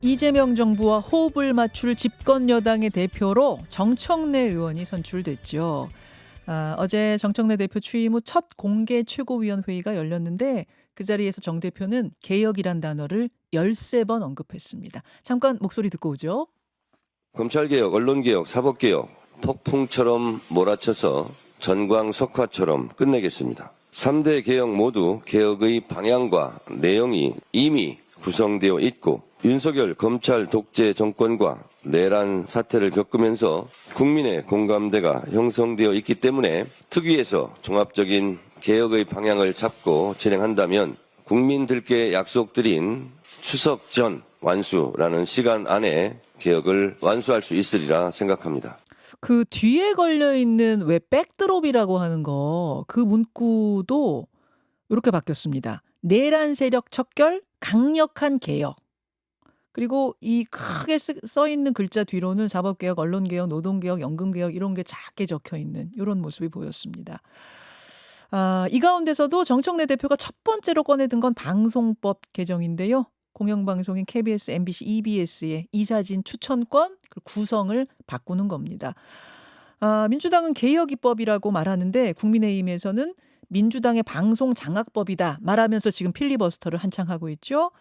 이재명 정부와 호흡을 맞출 집권 여당의 대표로 정청래 의원이 선출됐죠. 어제 정청래 대표 취임 후 첫 공개 최고위원회의가 열렸는데 그 자리에서 정 대표는 개혁이란 단어를 13번 언급했습니다. 잠깐 목소리 듣고 오죠. 검찰개혁, 언론개혁, 사법개혁 폭풍처럼 몰아쳐서 전광석화처럼 끝내겠습니다. 3대 개혁 모두 개혁의 방향과 내용이 이미 구성되어 있고 윤석열 검찰 독재 정권과 내란 사태를 겪으면서 국민의 공감대가 형성되어 있기 때문에 특위에서 종합적인 개혁의 방향을 잡고 진행한다면 국민들께 약속드린 추석 전 완수라는 시간 안에 개혁을 완수할 수 있으리라 생각합니다. 그 뒤에 걸려있는 왜 백드롭이라고 하는 거 그 문구도 이렇게 바뀌었습니다. 내란 세력 척결, 강력한 개혁. 그리고 이 크게 써 있는 글자 뒤로는 사법개혁, 언론개혁, 노동개혁, 연금개혁 이런 게 작게 적혀 있는 이런 모습이 보였습니다. 이 가운데서도 정청래 대표가 첫 번째로 꺼내든 건 방송법 개정인데요. 공영방송인 KBS, MBC, EBS의 이사진 추천권 구성을 바꾸는 겁니다. 민주당은 개혁입법이라고 말하는데 국민의힘에서는 민주당의 방송장악법이다 말하면서 지금 필리버스터를 한창 하고 있죠.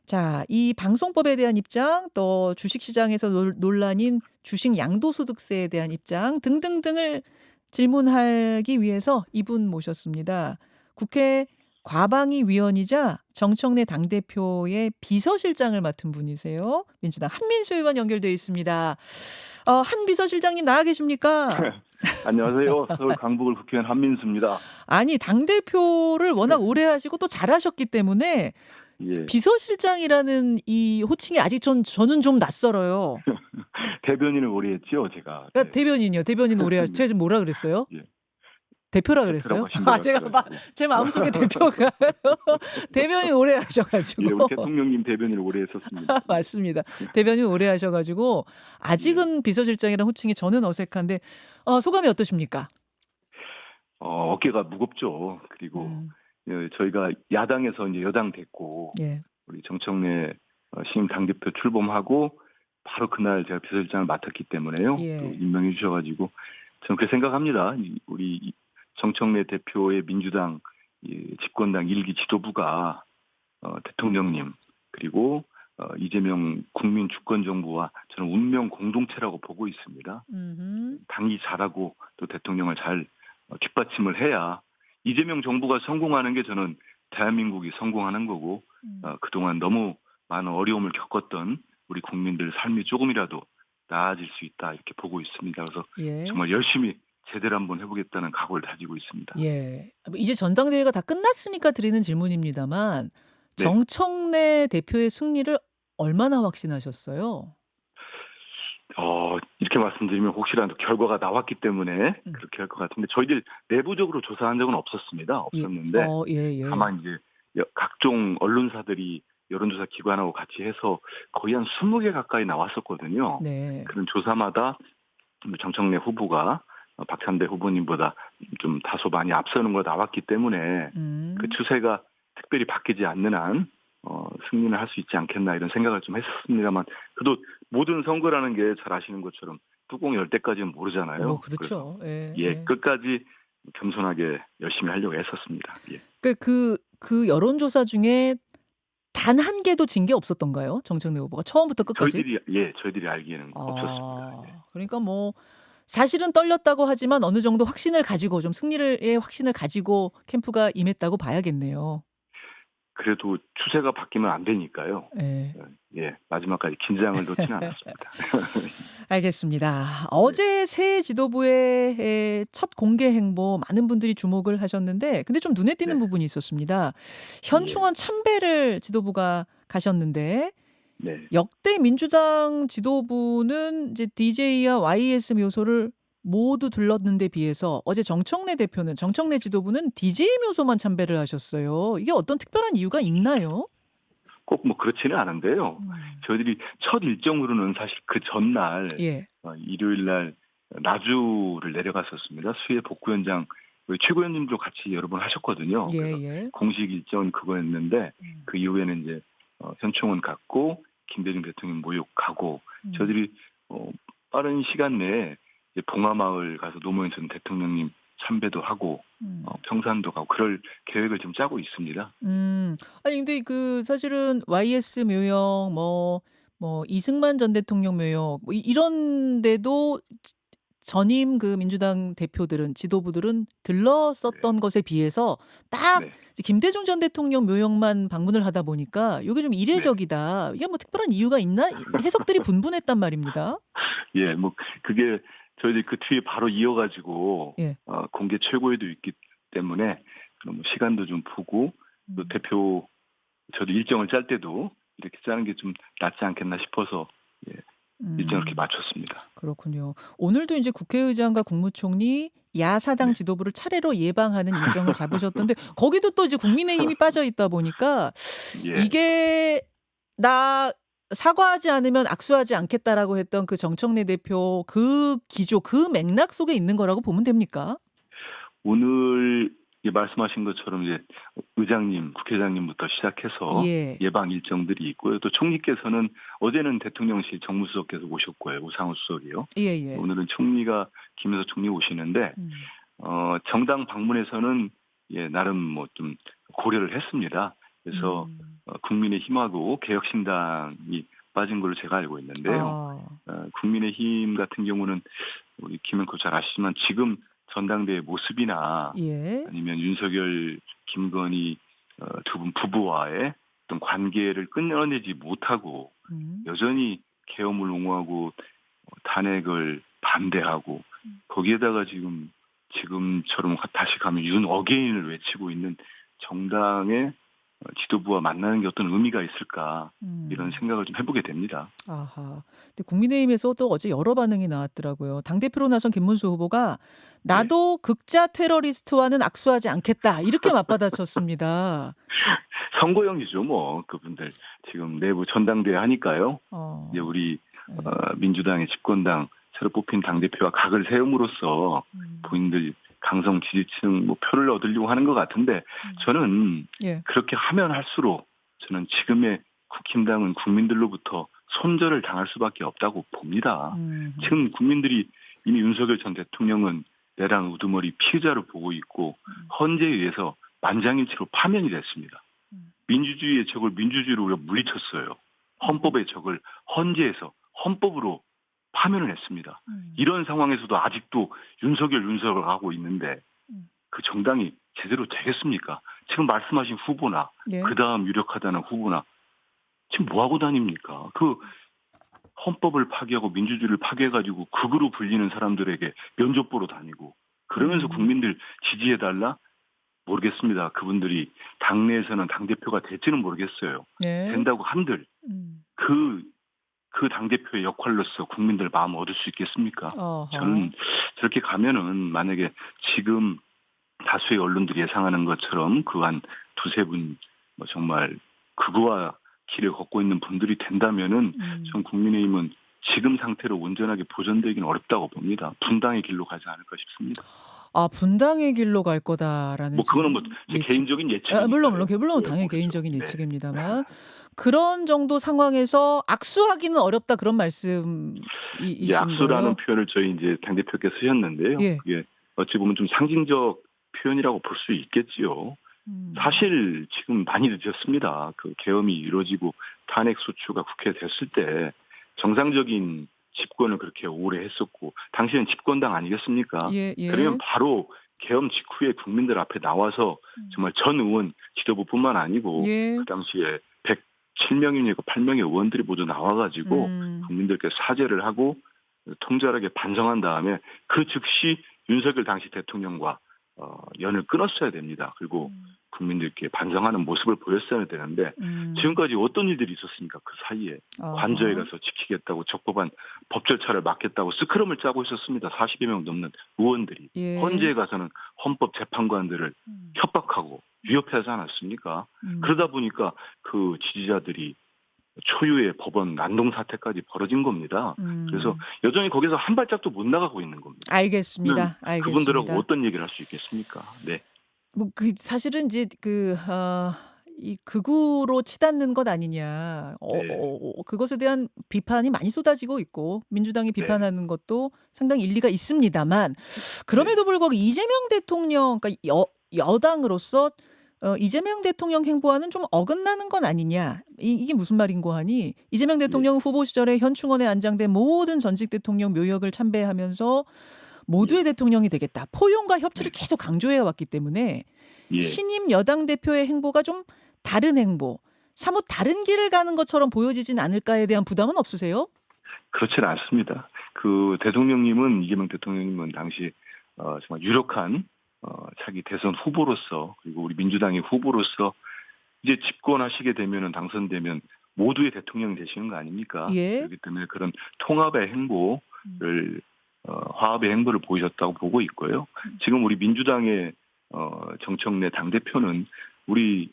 자, 이 방송법에 대한 입장, 또 주식시장에서 논란인 주식 양도소득세에 대한 입장 등등등을 질문하기 위해서 이분 모셨습니다. 국회 과방위 위원이자 정청래 당대표의 비서실장을 맡은 분이세요. 민주당 한민수 의원 연결되어 있습니다. 한 비서실장님 나와 계십니까? 안녕하세요. 서울 강북을 국회의원 한민수입니다. 아니, 당대표를 워낙 오래 하시고 또 잘하셨기 때문에 예. 비서실장이라는 이 호칭이 아직 저는 좀 낯설어요. 대변인을 오래 했죠, 제가. 그러니까 네. 대변인이요. 대변인 오래 하셨. 제가 지금 뭐라 그랬어요? 예. 대표라 그랬어요? 제가 제 마음속에 대표가 대변인 오래 하셔가지고. 예, 우리 대통령님 대변인을 오래 했었습니다. 맞습니다. 대변인 오래 하셔가지고 아직은 비서실장이라는 호칭이 저는 어색한데 소감이 어떠십니까? 어깨가 무겁죠. 그리고 예, 저희가 야당에서 이제 여당 됐고 예. 우리 정청래 신임 당대표 출범하고 바로 그날 제가 비서실장을 맡았기 때문에요. 예. 또 임명해 주셔가지고 저는 그렇게 생각합니다. 우리 정청래 대표의 민주당 집권당 1기 지도부가 대통령님 그리고 이재명 국민 주권 정부와 저는 운명 공동체라고 보고 있습니다. 당이 잘하고 또 대통령을 잘 뒷받침을 해야 이재명 정부가 성공하는 게 저는 대한민국이 성공하는 거고 그동안 너무 많은 어려움을 겪었던 우리 국민들 삶이 조금이라도 나아질 수 있다 이렇게 보고 있습니다. 그래서 예. 정말 열심히 제대로 한번 해보겠다는 각오를 다지고 있습니다. 예. 이제 전당대회가 다 끝났으니까 드리는 질문입니다만 네. 정청래 대표의 승리를 얼마나 확신하셨어요? 이렇게 말씀드리면 혹시라도 결과가 나왔기 때문에 그렇게 할 것 같은데 저희들 내부적으로 조사한 적은 없었는데 예. 다만 이제 각종 언론사들이 여론조사 기관하고 같이 해서 거의 한 20개 가까이 나왔었거든요. 네. 그런 조사마다 정청래 후보가 박찬대 후보님보다 좀 다소 많이 앞서는 거 나왔기 때문에 그 추세가 특별히 바뀌지 않는 한 승리는 할 수 있지 않겠나 이런 생각을 좀 했었습니다만 그래도 모든 선거라는 게 잘 아시는 것처럼 뚜껑 열 때까지는 모르잖아요. 그렇죠. 예, 끝까지 겸손하게 열심히 하려고 했었습니다. 예. 그 여론조사 중에 단 한 개도 진 게 없었던가요? 정청래 후보가 처음부터 끝까지? 저희들이 알기에는 없었습니다. 예. 그러니까 뭐 사실은 떨렸다고 하지만 어느 정도 확신을 가지고 좀 승리의 확신을 가지고 캠프가 임했다고 봐야겠네요. 그래도 추세가 바뀌면 안 되니까요. 예, 마지막까지 긴장을 놓지는 않았습니다. 알겠습니다. 어제 새 지도부의 첫 공개 행보 많은 분들이 주목을 하셨는데 근데 좀 눈에 띄는 부분이 있었습니다. 현충원 참배를 지도부가 가셨는데 네. 역대 민주당 지도부는 이제 DJ와 YS 묘소를 모두 들렀는데 비해서 어제 정청래 지도부는 DJ 묘소만 참배를 하셨어요. 이게 어떤 특별한 이유가 있나요? 꼭 뭐 그렇지는 않은데요. 저희들이 첫 일정으로는 사실 그 전날 일요일 날 나주를 내려갔었습니다. 수해 복구 현장 최고위원님도 같이 여러 번 하셨거든요. 그래서 공식 일정은 그거였는데 그 이후에는 이제 현충원 갔고 김대중 대통령 모욕 가고 음. 저희들이 빠른 시간 내에 이제 봉하마을 가서 노무현 전 대통령님 참배도 하고 음. 평산도 가고 그럴 계획을 지금 짜고 있습니다. 아니 근데 그 사실은 YS 묘역 뭐 이승만 전 대통령 묘역 뭐 이런 데도 전임 그 민주당 대표들은 지도부들은 들렀었던 네. 것에 비해서 딱 네. 이제 김대중 전 대통령 묘역만 방문을 하다 보니까 이게 좀 네. 이례적이다. 이게 뭐 특별한 이유가 있나? 해석들이 분분했단 말입니다. 예, 뭐 그게 저희들이 그 뒤에 바로 이어가지고 예. 공개 최고위도 있기 때문에 그럼 뭐 시간도 좀 보고 또 음. 대표 저도 일정을 짤 때도 이렇게 짜는 게 좀 낫지 않겠나 싶어서 예, 일정을 이렇게 음. 맞췄습니다. 그렇군요. 오늘도 이제 국회의장과 국무총리 야사당 네. 지도부를 차례로 예방하는 일정을 잡으셨던데 거기도 또 이제 국민의힘이 빠져 있다 보니까 예, 이게 나 사과하지 않으면 악수하지 않겠다라고 했던 그 정청래 대표 그 기조 그 맥락 속에 있는 거라고 보면 됩니까? 오늘 말씀하신 것처럼 이제 의장님, 국회의장님부터 시작해서 예. 예방 일정들이 있고요. 또 총리께서는 어제는 대통령실 정무수석께서 오셨고요. 우상호 수석이요. 예예. 오늘은 총리가 김여서 총리 오시는데 음. 정당 방문에서는 예, 나름 뭐 좀 고려를 했습니다. 그래서 음. 국민의힘하고 개혁신당이 빠진 걸로 제가 알고 있는데요. 아. 국민의힘 같은 경우는 우리 김영코 잘 아시지만 지금 전당대회 모습이나 예. 아니면 윤석열, 김건희 두 분 부부와의 어떤 관계를 끊어내지 못하고 음. 여전히 계엄을 옹호하고 탄핵을 반대하고 거기에다가 지금처럼 다시 가면 윤 어게인을 외치고 있는 정당의 지도부와 만나는 게 어떤 의미가 있을까 이런 생각을 좀 해보게 됩니다. 아하. 근데 국민의힘에서도 어제 여러 반응이 나왔더라고요. 당대표로 나선 김문수 후보가 네. 나도 극자 테러리스트와는 악수하지 않겠다. 이렇게 맞받아쳤습니다. 선거용이죠, 뭐 그분들 지금 내부 전당대회 하니까요. 어. 이제 우리 네. 민주당의 집권당 새로 뽑힌 당 대표와 각을 세움으로써 본인들 강성 지지층 뭐 표를 얻으려고 하는 것 같은데 저는 예. 그렇게 하면 할수록 저는 지금의 국힘당은 국민들로부터 손절을 당할 수밖에 없다고 봅니다. 지금 국민들이 이미 윤석열 전 대통령은 내란 우두머리 피의자로 보고 있고 헌재에 의해서 만장일치로 파면이 됐습니다. 민주주의의 적을 민주주의로 우리가 물리쳤어요. 헌법의 적을 헌재에서 헌법으로 파면을 했습니다. 이런 상황에서도 아직도 윤석열 하고 있는데 그 정당이 제대로 되겠습니까? 지금 말씀하신 후보나 예. 그 다음 유력하다는 후보나 지금 뭐 하고 다닙니까? 그 헌법을 파괴하고 민주주의를 파괴해가지고 극으로 불리는 사람들에게 면접 보러 다니고 그러면서 국민들 지지해달라? 모르겠습니다. 그분들이 당내에서는 당대표가 될지는 모르겠어요. 예. 된다고 한들 그 당대표의 역할로서 국민들 마음 얻을 수 있겠습니까? 어허. 저는 저렇게 가면은 만약에 지금 다수의 언론들이 예상하는 것처럼 그 한 두세 분 뭐 정말 그거와 길을 걷고 있는 분들이 된다면은 전 국민의힘은 지금 상태로 온전하게 보존되기는 어렵다고 봅니다. 분당의 길로 가지 않을까 싶습니다. 아, 분당의 길로 갈 거다라는 뭐 그거는 뭐 지금 제 예측. 개인적인 예측이니까요. 물론 네, 당연히 모르죠. 개인적인 네. 예측입니다만 그런 정도 상황에서 악수하기는 어렵다 그런 말씀이신 이제 악수라는 거예요? 표현을 저희 이제 당대표께서 쓰셨는데요. 예. 그게 어찌 보면 좀 상징적 표현이라고 볼 수 있겠지요. 사실 지금 많이 늦었습니다. 그 계엄이 이루어지고 탄핵 소추가 국회에 됐을 때 정상적인 집권을 그렇게 오래 했었고 당시엔 집권당 아니겠습니까? 예, 예. 그러면 바로 계엄 직후에 국민들 앞에 나와서 정말 전 의원 지도부뿐만 아니고 예. 그 당시에 107명이니까 8명의 의원들이 모두 나와가지고 국민들께 사죄를 하고 통절하게 반성한 다음에 그 즉시 윤석열 당시 대통령과 연을 끊었어야 됩니다. 그리고 국민들께 반성하는 모습을 보였어야 되는데 지금까지 어떤 일들이 있었습니까? 그 사이에 관저에 가서 지키겠다고 적법한 법 절차를 막겠다고 스크럼을 짜고 있었습니다. 40여 명 넘는 의원들이. 예. 헌재에 가서는 헌법재판관들을 협박하고 위협하지 않았습니까? 그러다 보니까 그 지지자들이 초유의 법원 난동 사태까지 벌어진 겁니다. 그래서 여전히 거기서 한 발짝도 못 나가고 있는 겁니다. 알겠습니다. 그분들하고 어떤 얘기를 할 수 있겠습니까? 네. 뭐 그 사실은 이제 이 극우로 치닫는 것 아니냐. 네. 그것에 대한 비판이 많이 쏟아지고 있고 민주당이 네. 비판하는 것도 상당히 일리가 있습니다만 네. 그럼에도 불구하고 이재명 대통령 그러니까 여당으로서 이재명 대통령 행보와는 좀 어긋나는 건 아니냐. 이게 무슨 말인고 하니 이재명 예. 대통령 후보 시절에 현충원에 안장된 모든 전직 대통령 묘역을 참배하면서 모두의 예. 대통령이 되겠다. 포용과 협치를 네. 계속 강조해 왔기 때문에 예. 신임 여당 대표의 행보가 좀 다른 행보, 사뭇 다른 길을 가는 것처럼 보여지진 않을까에 대한 부담은 없으세요? 그렇지는 않습니다. 이재명 대통령님은 당시 정말 유력한 차기 대선 후보로서 그리고 우리 민주당의 후보로서 이제 집권하시게 되면은 당선되면 모두의 대통령이 되시는 거 아닙니까? 예. 그렇기 때문에 그런 통합의 행보를 화합의 행보를 보이셨다고 보고 있고요. 지금 우리 민주당의 정청래 당대표는 우리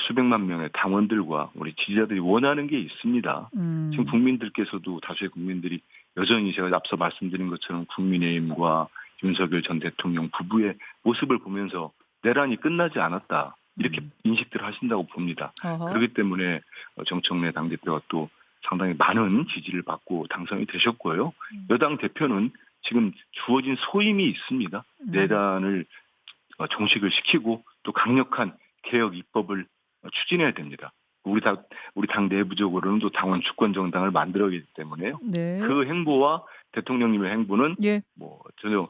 수백만 명의 당원들과 우리 지지자들이 원하는 게 있습니다. 지금 국민들께서도 다수의 국민들이 여전히 제가 앞서 말씀드린 것처럼 국민의힘과 윤석열 전 대통령 부부의 모습을 보면서 내란이 끝나지 않았다. 이렇게 인식들 하신다고 봅니다. 어허. 그렇기 때문에 정청래 당대표가 또 상당히 많은 지지를 받고 당선이 되셨고요. 여당 대표는 지금 주어진 소임이 있습니다. 내란을 종식을 시키고 또 강력한 개혁 입법을 추진해야 됩니다. 우리 당 내부적으로는 또 당원 주권 정당을 만들어야기 때문에요. 네. 그 행보와 대통령님의 행보는 예. 전혀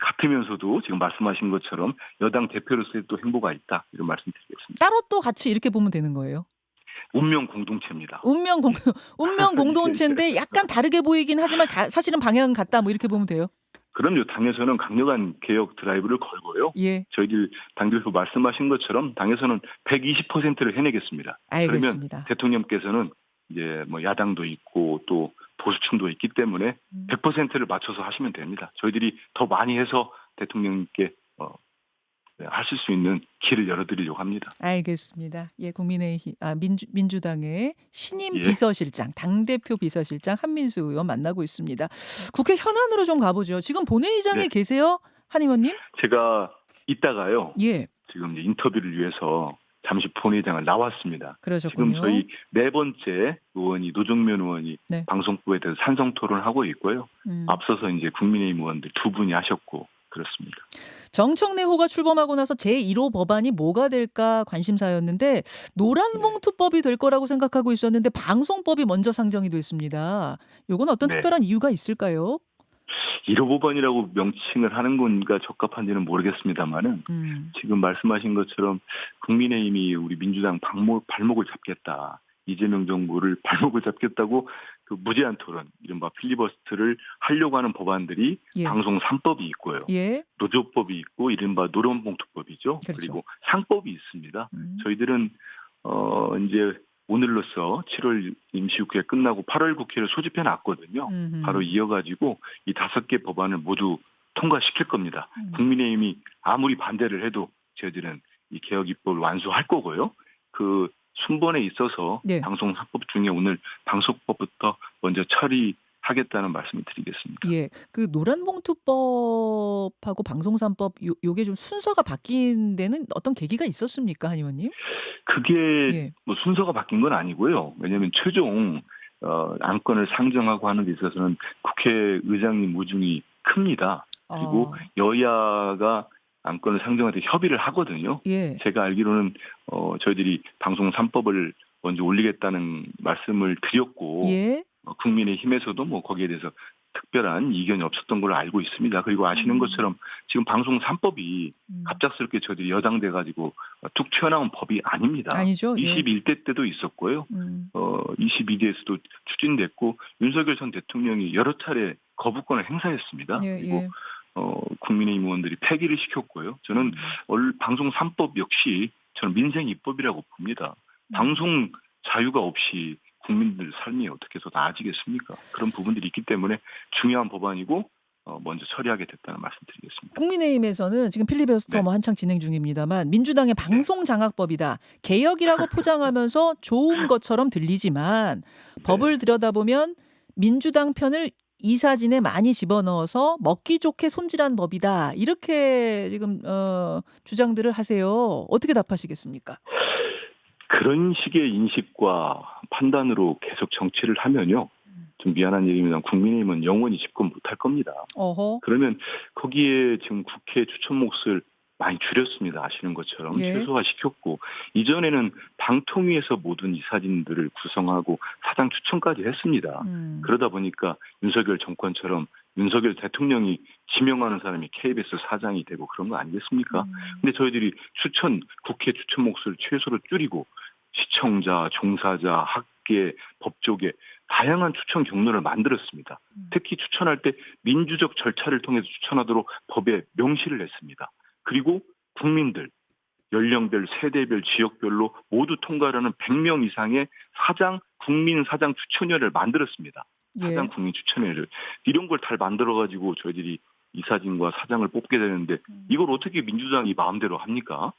같으면서도 지금 말씀하신 것처럼 여당 대표로서의 또 행보가 있다 이런 말씀드리겠습니다. 따로 또 같이 이렇게 보면 되는 거예요. 운명 공동체입니다. 운명 공동체인데 약간 다르게 보이긴 하지만 사실은 방향은 같다. 뭐 이렇게 보면 돼요. 그럼요. 당에서는 강력한 개혁 드라이브를 걸고요. 예. 저희들 당대표 말씀하신 것처럼 당에서는 120%를 해내겠습니다. 알겠습니다. 그러면 대통령께서는 이제 야당도 있고 또 보수층도 있기 때문에 100%를 맞춰서 하시면 됩니다. 저희들이 더 많이 해서 대통령님께 하실 수 있는 길을 열어드리려고 합니다. 알겠습니다. 예, 국민의힘 민주당의 신임 예. 비서실장, 당대표 비서실장 한민수 의원 만나고 있습니다. 국회 현안으로 좀 가보죠. 지금 본회의장에 네. 계세요, 한 의원님? 제가 이따가요. 예, 지금 이제 인터뷰를 위해서 잠시 본회의장을 나왔습니다. 그러셨군요. 지금 저희 네 번째 의원이 노정면 의원이 네. 방송국에 대해서 산성 토론을 하고 있고요. 음. 앞서서 이제 국민의힘 의원들 두 분이 하셨고 그렇습니다. 정청래호가 출범하고 나서 제1호 법안이 뭐가 될까 관심사였는데 노란봉투법이 될 거라고 생각하고 있었는데 방송법이 먼저 상정이 됐습니다. 이건 어떤 네. 특별한 이유가 있을까요? 1호 법안이라고 명칭을 하는 건가 적합한지는 모르겠습니다만은 지금 말씀하신 것처럼 국민의힘이 우리 민주당 발목을 잡겠다. 이재명 정부를 발목을 잡겠다고 그 무제한 토론, 이른바 필리버스트를 하려고 하는 법안들이 예. 방송 3법이 있고요. 예. 노조법이 있고 이른바 노란봉투법이죠. 그렇죠. 그리고 상법이 있습니다. 음. 저희들은 이제 오늘로써 7월 임시국회 끝나고 8월 국회를 소집해 놨거든요. 바로 이어가지고 이 5개 법안을 모두 통과시킬 겁니다. 국민의힘이 아무리 반대를 해도 저희들은 이 개혁 입법을 완수할 거고요. 그 순번에 있어서 네. 방송 3법 중에 오늘 방송법부터 먼저 처리하겠다는 말씀을 드리겠습니다. 예, 그 노란봉투법하고 방송3법 요게 좀 순서가 바뀐 데는 어떤 계기가 있었습니까, 한 의원님? 그게 예. 순서가 바뀐 건 아니고요. 왜냐하면 최종 안건을 상정하고 하는 데 있어서는 국회의장님 무중이 큽니다. 그리고 여야가 안건을 상정할 때 협의를 하거든요. 예. 제가 알기로는 저희들이 방송 3법을 먼저 올리겠다는 말씀을 드렸고 예. 국민의힘에서도 거기에 대해서 특별한 이견이 없었던 걸로 알고 있습니다. 그리고 아시는 것처럼 지금 방송 3법이 갑작스럽게 저희들이 여당돼 가지고 툭 튀어나온 법이 아닙니다. 아니죠. 예. 21대 때도 있었고요. 22대에서도 추진됐고 윤석열 전 대통령이 여러 차례 거부권을 행사했습니다. 예, 그리고 예. 국민의힘 의원들이 폐기를 시켰고요. 저는 방송 3법 역시 저는 민생 입법이라고 봅니다. 방송 자유가 없이 국민들 삶이 어떻게 해서 나아지겠습니까? 그런 부분들이 있기 때문에 중요한 법안이고 먼저 처리하게 됐다는 말씀드리겠습니다. 국민의힘에서는 지금 필리버스터 네. 한창 진행 중입니다만 민주당의 방송장악법이다. 개혁이라고 포장하면서 좋은 것처럼 들리지만 법을 들여다보면 민주당 편을 이사진에 많이 집어넣어서 먹기 좋게 손질한 법이다. 이렇게 지금 주장들을 하세요. 어떻게 답하시겠습니까? 그런 식의 인식과 판단으로 계속 정치를 하면요. 좀 미안한 얘기입니다. 국민의힘은 영원히 집권 못할 겁니다. 어허. 그러면 거기에 지금 국회 추천 몫을 많이 줄였습니다. 아시는 것처럼 예. 최소화시켰고 이전에는 방통위에서 모든 이사진들을 구성하고 사장 추천까지 했습니다. 그러다 보니까 윤석열 정권처럼 윤석열 대통령이 지명하는 사람이 KBS 사장이 되고 그런 거 아니겠습니까? 근데 저희들이 국회 추천 몫을 최소로 줄이고 시청자, 종사자, 학계, 법조계 다양한 추천 경로를 만들었습니다. 특히 추천할 때 민주적 절차를 통해서 추천하도록 법에 명시를 했습니다. 그리고 국민들, 연령별, 세대별, 지역별로 모두 통과하는 100명 이상의 국민 사장 추천위원회를 만들었습니다. 사장 예. 국민 추천위원회를. 이런 걸 다 만들어가지고 저희들이 이사진과 사장을 뽑게 되는데 이걸 어떻게 민주당이 마음대로 합니까?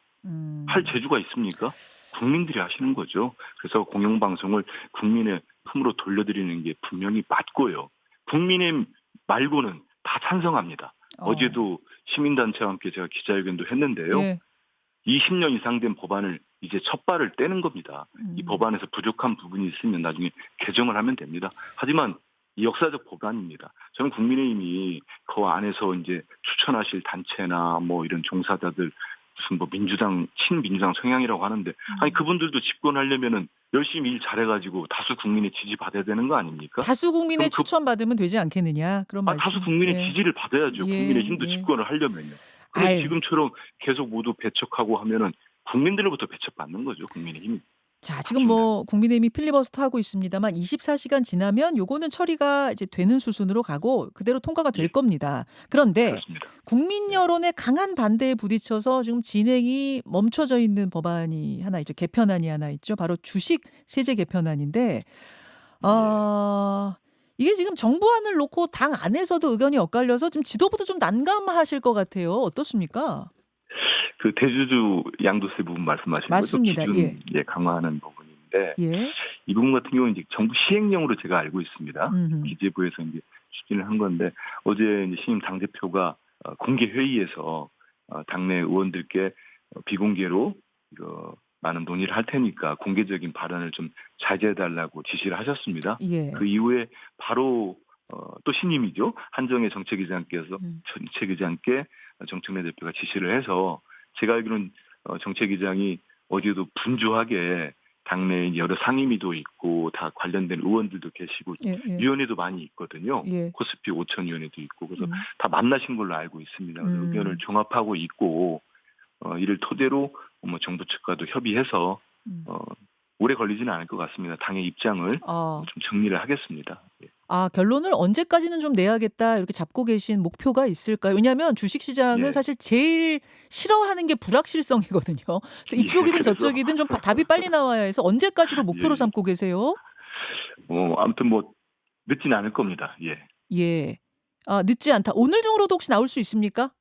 할 재주가 있습니까? 국민들이 하시는 거죠. 그래서 공영방송을 국민의 품으로 돌려드리는 게 분명히 맞고요. 국민의 말고는 다 찬성합니다. 어제도 시민단체와 함께 제가 기자회견도 했는데요. 예. 20년 이상 된 법안을 이제 첫 발을 떼는 겁니다. 이 법안에서 부족한 부분이 있으면 나중에 개정을 하면 됩니다. 하지만 이 역사적 법안입니다. 저는 국민의힘이 그 안에서 이제 추천하실 단체나 뭐 이런 종사자들 무슨 뭐 친민주당 성향이라고 하는데 아니 그분들도 집권하려면은 열심히 일 잘해가지고 다수 국민의 지지 받아야 되는 거 아닙니까? 다수 국민의 추천 받으면 되지 않겠느냐 그런 말씀. 다수 국민의 예. 지지를 받아야죠. 예, 국민의힘도 예. 집권을 하려면요. 근데 지금처럼 계속 모두 배척하고 하면은 국민들로부터 배척받는 거죠. 국민의힘이. 자, 지금 뭐 국민의힘이 필리버스터 하고 있습니다만 24시간 지나면 요거는 처리가 이제 되는 수순으로 가고 그대로 통과가 될 겁니다. 그런데 그렇습니다. 국민 여론의 강한 반대에 부딪혀서 지금 진행이 멈춰져 있는 법안이 하나 있죠. 개편안이 하나 있죠. 바로 주식 세제 개편안인데 이게 지금 정부안을 놓고 당 안에서도 의견이 엇갈려서 지금 지도부도 좀 난감하실 것 같아요. 어떻습니까? 그 대주주 양도세 부분 말씀하신 맞습니다. 거죠. 기준 강화하는 부분인데 예. 이 부분 같은 경우는 이제 정부 시행령으로 제가 알고 있습니다. 음흠. 기재부에서 이제 추진을 한 건데 어제 이제 신임 당 대표가 공개 회의에서 당내 의원들께 비공개로 이거 많은 논의를 할 테니까 공개적인 발언을 좀 자제해달라고 지시를 하셨습니다. 예. 그 이후에 바로 또 신임이죠. 한정혜 정책위원장께서 정책위원장께 정청래 대표가 지시를 해서 제가 알기로는 정책위장이 어제도 분주하게 당내 여러 상임위도 있고 다 관련된 의원들도 계시고 예. 위원회도 많이 있거든요. 예. 코스피 5천 위원회도 있고 그래서 다 만나신 걸로 알고 있습니다. 그래서 의견을 종합하고 있고 이를 토대로 뭐 정부 측과도 협의해서 오래 걸리지는 않을 것 같습니다. 당의 입장을 좀 정리를 하겠습니다. 예. 결론을 언제까지는 좀 내야겠다 이렇게 잡고 계신 목표가 있을까요? 왜냐하면 주식시장은 사실 제일 싫어하는 게 불확실성이거든요. 그래서 이쪽이든 저쪽이든 좀 답이 빨리 나와야 해서 언제까지로 목표로 삼고 계세요? 아무튼 뭐 늦진 않을 겁니다. 예. 예. 늦지 않다. 오늘 중으로도 혹시 나올 수 있습니까?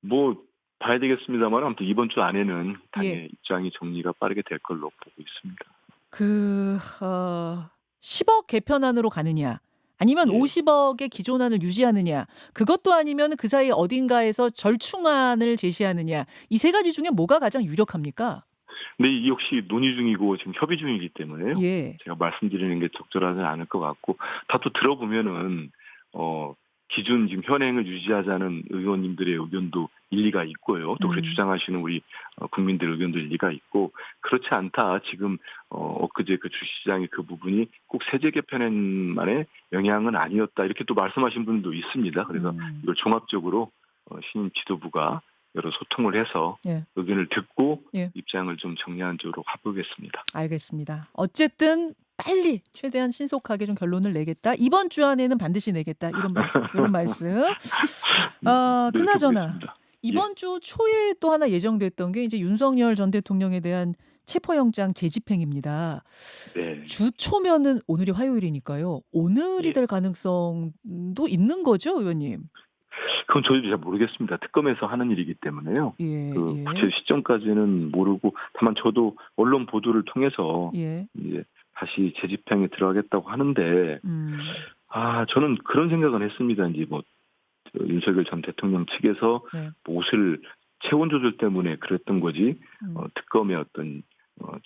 뭐 봐야 되겠습니다만 아무튼 이번 주 안에는 당의 입장이 정리가 빠르게 될 걸로 보고 있습니다. 10억 개편안으로 가느냐 아니면 50억의 기존안을 유지하느냐 그것도 아니면 그 사이 어딘가에서 절충안을 제시하느냐 이 세 가지 중에 뭐가 가장 유력합니까? 네, 이 역시 논의 중이고 지금 협의 중이기 때문에요. 제가 말씀드리는 게 적절하지 않을 것 같고 다 또 들어보면은 기존 지금 현행을 유지하자는 의원님들의 의견도 일리가 있고요. 또 그렇게 주장하시는 우리 국민들 의견도 일리가 있고 그렇지 않다. 지금 엊그제 그 주시장의 그 부분이 꼭 세제 개편만의 영향은 아니었다. 이렇게 또 말씀하신 분도 있습니다. 그래서 이걸 종합적으로 신임 지도부가 여러 소통을 해서 의견을 듣고 입장을 좀 정리한 쪽으로 가보겠습니다. 알겠습니다. 어쨌든 빨리 최대한 신속하게 좀 결론을 내겠다. 이번 주 안에는 반드시 내겠다. 이런 말씀. 그나저나 이번 주 초에 또 하나 예정됐던 게 이제 윤석열 전 대통령에 대한 체포영장 재집행입니다. 주 초면은 오늘이 화요일이니까요. 오늘이 될 가능성도 있는 거죠, 의원님? 그건 저희도 잘 모르겠습니다. 특검에서 하는 일이기 때문에요. 구체 시점까지는 모르고 다만 저도 언론 보도를 통해서 이제 다시 재집행에 들어가겠다고 하는데 저는 그런 생각은 했습니다. 이제 뭐 윤석열 전 대통령 측에서 뭐 옷을 체온 조절 때문에 그랬던 거지 특검의 어떤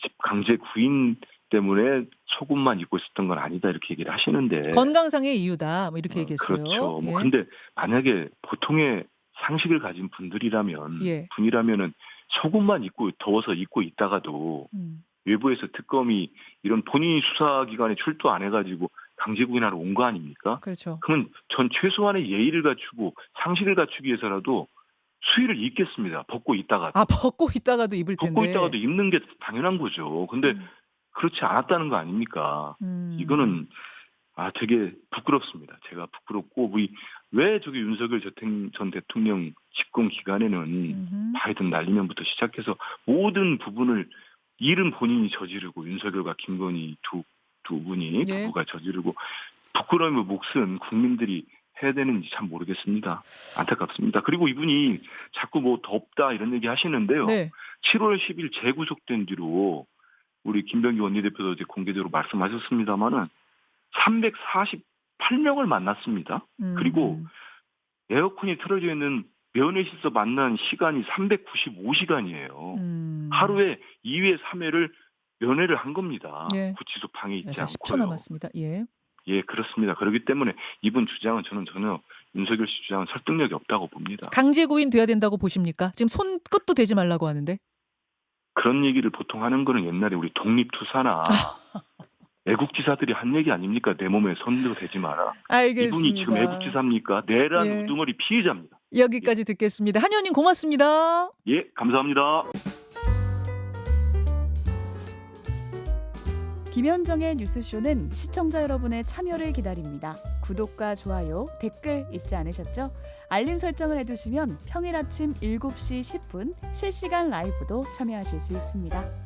집 강제 구인 때문에 속옷만 입고 있었던 건 아니다 이렇게 얘기를 하시는데 건강상의 이유다. 뭐 이렇게 얘기했어요. 그렇죠. 예. 근데 만약에 보통의 상식을 가진 분들이라면 예. 분이라면은 속옷만 입고 더워서 입고 있다가도 외부에서 특검이 이런 본인이 수사기관에 출두 안 해가지고 강제 구인하러 온 거 아닙니까? 그렇죠. 그러면 전 최소한의 예의를 갖추고 상식을 갖추기 위해서라도 수의를 입겠습니다. 벗고 있다가도. 아, 벗고 있다가도 입을 텐데. 벗고 있다가도 입는 게 당연한 거죠. 근데 그렇지 않았다는 거 아닙니까? 이거는 되게 부끄럽습니다. 제가 부끄럽고 왜 저기 윤석열 전 대통령 집권 기간에는 바이든 날리면부터 시작해서 모든 부분을 일은 본인이 저지르고 윤석열과 김건희 두 분이 예. 부부가 저지르고 부끄러움을 몫은 국민들이 해야 되는지 참 모르겠습니다. 안타깝습니다. 그리고 이분이 자꾸 뭐 덥다 이런 얘기 하시는데요. 네. 7월 10일 재구속된 뒤로 우리 김병기 원내대표도 어제 공개적으로 말씀하셨습니다마는 348명을 만났습니다. 그리고 에어컨이 틀어져 있는 면회실에서 만난 시간이 395시간이에요. 하루에 2회, 3회를 면회를 한 겁니다. 예. 구치소 방에 있지 10초 않고요. 남았습니다. 예. 예, 그렇습니다. 그렇기 때문에 이분 주장은 저는 전혀 윤석열 씨 주장은 설득력이 없다고 봅니다. 강제 구인 돼야 된다고 보십니까? 지금 손끝도 대지 말라고 하는데. 그런 얘기를 보통 하는 거는 옛날에 우리 독립투사나 애국지사들이 한 얘기 아닙니까? 내 몸에 손도 대지 마라. 알겠습니다. 이분이 지금 애국지사입니까? 내란 예. 우두머리 피해자입니다. 여기까지 듣겠습니다. 한 의원님 고맙습니다. 예, 감사합니다. 김현정의 뉴스쇼는 시청자 여러분의 참여를 기다립니다. 구독과 좋아요, 댓글 잊지 않으셨죠? 알림 설정을 해두시면 평일 아침 7시 10분 실시간 라이브도 참여하실 수 있습니다.